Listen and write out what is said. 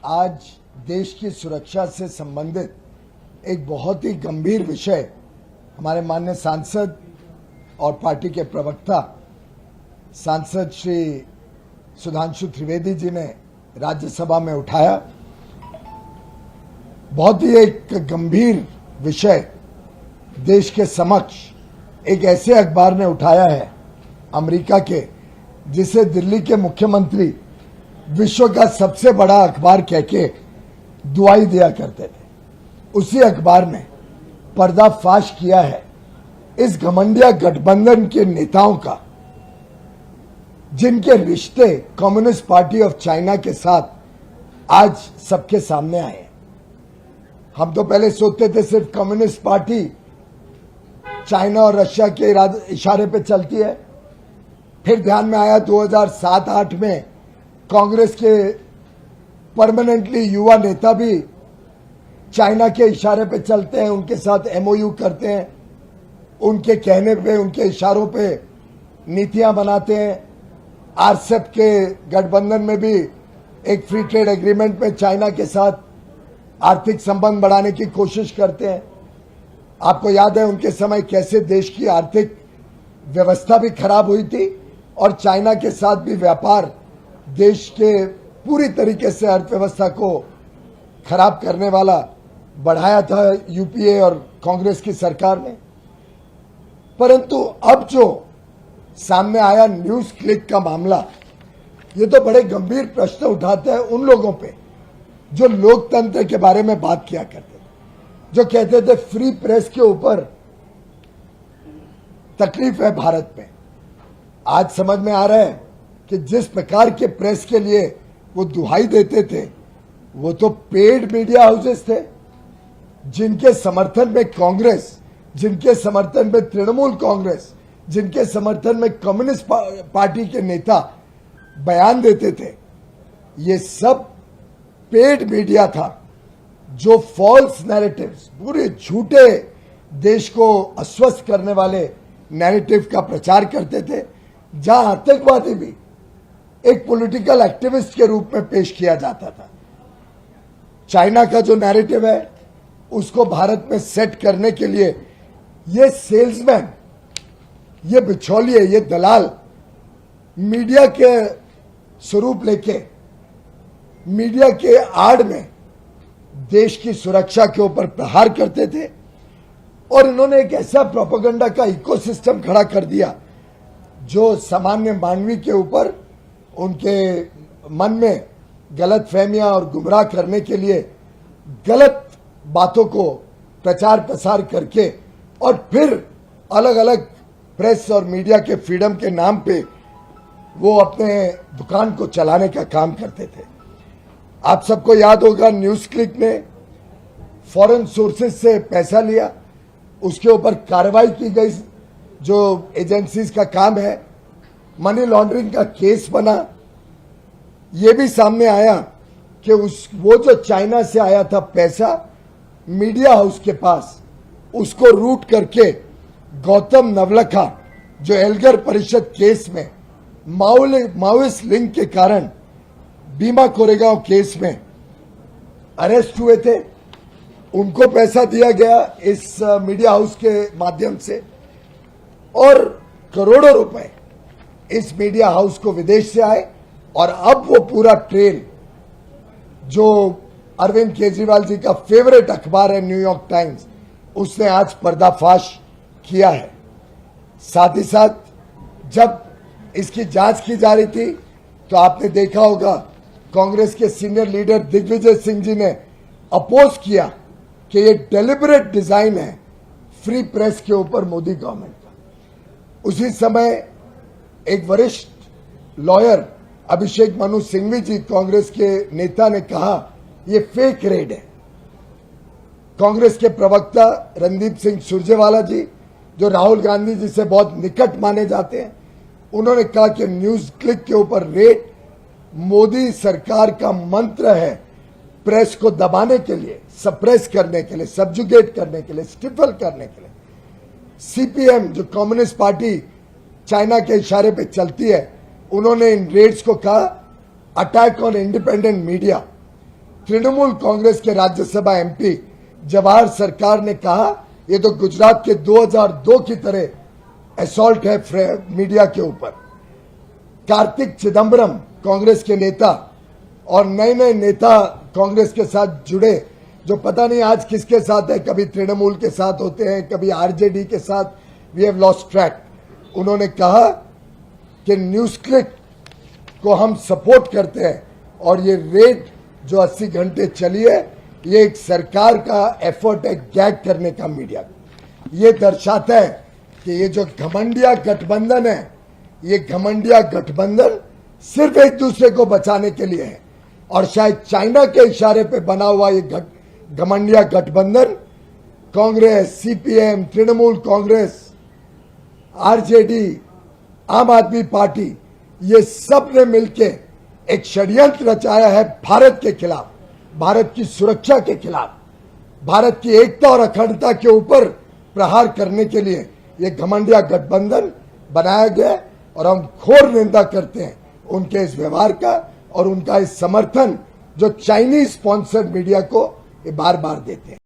आज देश की सुरक्षा से संबंधित एक बहुत ही गंभीर विषय हमारे माननीय सांसद और पार्टी के प्रवक्ता सांसद श्री सुधांशु त्रिवेदी जी ने राज्यसभा में उठाया। बहुत ही एक गंभीर विषय देश के समक्ष एक ऐसे अखबार ने उठाया है अमेरिका के, जिसे दिल्ली के मुख्यमंत्री विश्व का सबसे बड़ा अखबार कह के दुआई दिया करते थे। उसी अखबार ने पर्दाफाश किया है इस घमंडिया गठबंधन के नेताओं का, जिनके रिश्ते कम्युनिस्ट पार्टी ऑफ चाइना के साथ आज सबके सामने आए हैं। हम तो पहले सोचते थे सिर्फ कम्युनिस्ट पार्टी चाइना और रशिया के इशारे पे चलती है, फिर ध्यान में आया 2007-8 में कांग्रेस के परमानेंटली युवा नेता भी चाइना के इशारे पे चलते हैं, उनके साथ एमओयू करते हैं, उनके कहने पे उनके इशारों पे नीतियां बनाते हैं। आरसेप के गठबंधन में भी एक फ्री ट्रेड एग्रीमेंट में चाइना के साथ आर्थिक संबंध बढ़ाने की कोशिश करते हैं। आपको याद है उनके समय कैसे देश की आर्थिक व्यवस्था भी खराब हुई थी और चाइना के साथ भी व्यापार देश के पूरी तरीके से अर्थव्यवस्था को खराब करने वाला बढ़ाया था यूपीए और कांग्रेस की सरकार ने। परंतु अब जो सामने आया न्यूज क्लिक का मामला, ये तो बड़े गंभीर प्रश्न उठाते हैं उन लोगों पे जो लोकतंत्र के बारे में बात किया करते थे, जो कहते थे फ्री प्रेस के ऊपर तकलीफ है भारत में। आज समझ में आ रहा है कि जिस प्रकार के प्रेस के लिए वो दुहाई देते थे, वो तो पेड मीडिया हाउसेस थे, जिनके समर्थन में कांग्रेस, जिनके समर्थन में तृणमूल कांग्रेस, जिनके समर्थन में कम्युनिस्ट पार्टी के नेता बयान देते थे। ये सब पेड मीडिया था जो फॉल्स नैरेटिव्स, पूरे झूठे देश को अस्वस्थ करने वाले नैरेटिव का प्रचार करते थे, जहां आतंकवादी भी एक पॉलिटिकल एक्टिविस्ट के रूप में पेश किया जाता था। चाइना का जो नैरेटिव है उसको भारत में सेट करने के लिए ये सेल्समैन, ये बिचौलिए, ये दलाल मीडिया के स्वरूप लेके मीडिया के आड़ में देश की सुरक्षा के ऊपर प्रहार करते थे। और इन्होंने एक ऐसा प्रोपेगेंडा का इकोसिस्टम खड़ा कर दिया जो सामान्य मानवी के ऊपर उनके मन में गलत फहमियां और गुमराह करने के लिए गलत बातों को प्रचार प्रसार करके और फिर अलग अलग प्रेस और मीडिया के फ्रीडम के नाम पे वो अपने दुकान को चलाने का काम करते थे। आप सबको याद होगा न्यूज क्लिक ने फॉरेन सोर्सेज से पैसा लिया, उसके ऊपर कार्रवाई की गई, जो एजेंसीज का काम है, मनी लॉन्ड्रिंग का केस बना। ये भी सामने आया कि वो जो चाइना से आया था पैसा मीडिया हाउस के पास, उसको रूट करके गौतम नवलखा जो एल्गर परिषद केस में माओइस्ट लिंक के कारण भीमा कोरेगांव केस में अरेस्ट हुए थे, उनको पैसा दिया गया इस मीडिया हाउस के माध्यम से और करोड़ों रुपए इस मीडिया हाउस को विदेश से आए। और अब वो पूरा ट्रेल जो अरविंद केजरीवाल जी का फेवरेट अखबार है न्यूयॉर्क टाइम्स, उसने आज पर्दाफाश किया है। साथ ही साथ जब इसकी जांच की जा रही थी तो आपने देखा होगा कांग्रेस के सीनियर लीडर दिग्विजय सिंह जी ने अपोज किया कि ये डेलिबरेट डिजाइन है फ्री प्रेस के ऊपर मोदी गवर्नमेंट का। उसी समय एक वरिष्ठ लॉयर अभिषेक मनु सिंघवी जी, कांग्रेस के नेता, ने कहा ये फेक रेड है। कांग्रेस के प्रवक्ता रणदीप सिंह सुरजेवाला जी, जो राहुल गांधी जी से बहुत निकट माने जाते हैं, उन्होंने कहा कि न्यूज क्लिक के ऊपर रेड मोदी सरकार का मंत्र है प्रेस को दबाने के लिए, सप्रेस करने के लिए, सब्जुगेट करने के लिए, स्टिफल करने के लिए। सीपीएम जो कम्युनिस्ट पार्टी चाइना के इशारे पे चलती है, उन्होंने इन रेड्स को कहा attack on independent media. Trinamool Congress के राज्यसभा एमपी जवाहर सरकार ने कहा ये तो गुजरात के 2002 की तरह असॉल्ट है मीडिया के ऊपर। कार्तिक चिदम्बरम कांग्रेस के नेता और नए नए नेता कांग्रेस के साथ जुड़े, जो पता नहीं आज किसके साथ है, कभी तृणमूल के साथ होते हैं, कभी आरजेडी के साथ, वी हैव लॉस्ट ट्रैक। उन्होंने कहा कि न्यूज क्लिक को हम सपोर्ट करते हैं और ये रेड जो 80 घंटे चली है ये एक सरकार का एफर्ट है गैग करने का मीडिया। ये दर्शाता है कि ये जो घमंडिया गठबंधन है, ये घमंडिया गठबंधन सिर्फ एक दूसरे को बचाने के लिए है और शायद चाइना के इशारे पे बना हुआ ये घमंडिया गठबंधन कांग्रेस, सीपीएम, तृणमूल कांग्रेस, आरजेडी, आम आदमी पार्टी, ये सब ने मिलके एक षड्यंत्र रचाया है भारत के खिलाफ, भारत की सुरक्षा के खिलाफ, भारत की एकता और अखंडता के ऊपर प्रहार करने के लिए ये घमंडिया गठबंधन बनाया गया और हम घोर निंदा करते हैं उनके इस व्यवहार का और उनका इस समर्थन जो चाइनीज स्पॉन्सर्ड मीडिया को ये बार बार देते हैं।